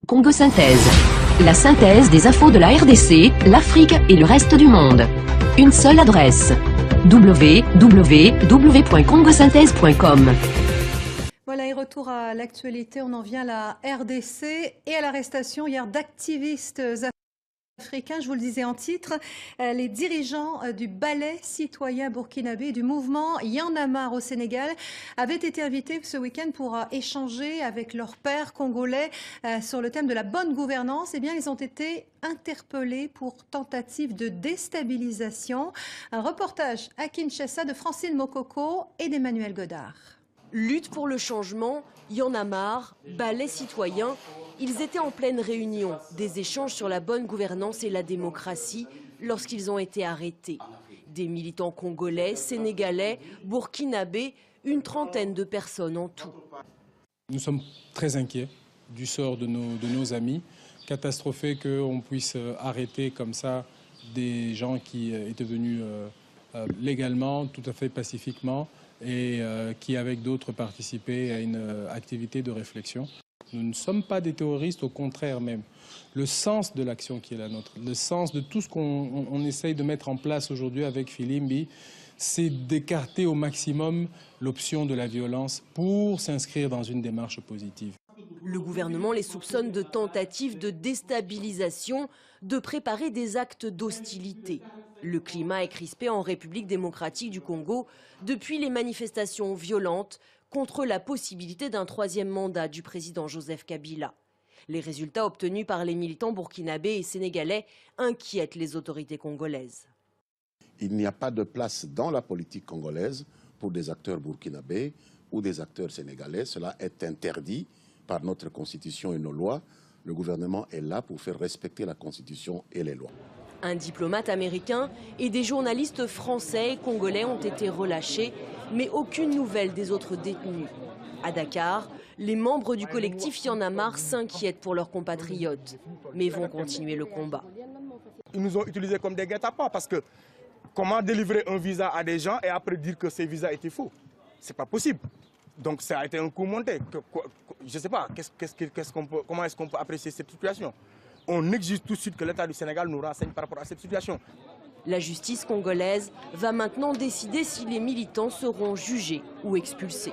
Congo Synthèse. La synthèse des infos de la RDC, l'Afrique et le reste du monde. Une seule adresse. www.congosynthèse.com. Voilà, et retour à l'actualité, on en vient à la RDC et à l'arrestation hier d'activistes africains, je vous le disais en titre. Les dirigeants du ballet citoyen burkinabé et du mouvement Y'en a marre au Sénégal avaient été invités ce week-end pour échanger avec leurs pairs congolais sur le thème de la bonne gouvernance. Eh bien, ils ont été interpellés pour tentative de déstabilisation. Un reportage à Kinshasa de Francine Mokoko et d'Emmanuel Godard. Lutte pour le changement, Y'en a marre, ballet citoyen. Ils étaient en pleine réunion, des échanges sur la bonne gouvernance et la démocratie lorsqu'ils ont été arrêtés. Des militants congolais, sénégalais, burkinabés, une trentaine de personnes en tout. Nous sommes très inquiets du sort de nos amis, catastrophés qu'on puisse arrêter comme ça des gens qui étaient venus légalement, tout à fait pacifiquement, et qui, avec d'autres, participaient à une activité de réflexion. Nous ne sommes pas des terroristes, au contraire même. Le sens de l'action qui est la nôtre, le sens de tout ce qu'on essaye de mettre en place aujourd'hui avec Filimbi, c'est d'écarter au maximum l'option de la violence pour s'inscrire dans une démarche positive. Le gouvernement les soupçonne de tentatives de déstabilisation, de préparer des actes d'hostilité. Le climat est crispé en République démocratique du Congo depuis les manifestations violentes contre la possibilité d'un troisième mandat du président Joseph Kabila. Les résultats obtenus par les militants burkinabés et sénégalais inquiètent les autorités congolaises. Il n'y a pas de place dans la politique congolaise pour des acteurs burkinabés ou des acteurs sénégalais. Cela est interdit par notre constitution et nos lois. Le gouvernement est là pour faire respecter la constitution et les lois. Un diplomate américain et des journalistes français et congolais ont été relâchés, mais aucune nouvelle des autres détenus. À Dakar, les membres du collectif Y'en a marre s'inquiètent pour leurs compatriotes, mais vont continuer le combat. Ils nous ont utilisés comme des guet-apens parce que comment délivrer un visa à des gens et après dire que ces visas étaient faux? C'est pas possible. Donc ça a été un coup monté. Je ne sais pas, comment est-ce qu'on peut apprécier cette situation? On exige tout de suite que l'État du Sénégal nous renseigne par rapport à cette situation. La justice congolaise va maintenant décider si les militants seront jugés ou expulsés.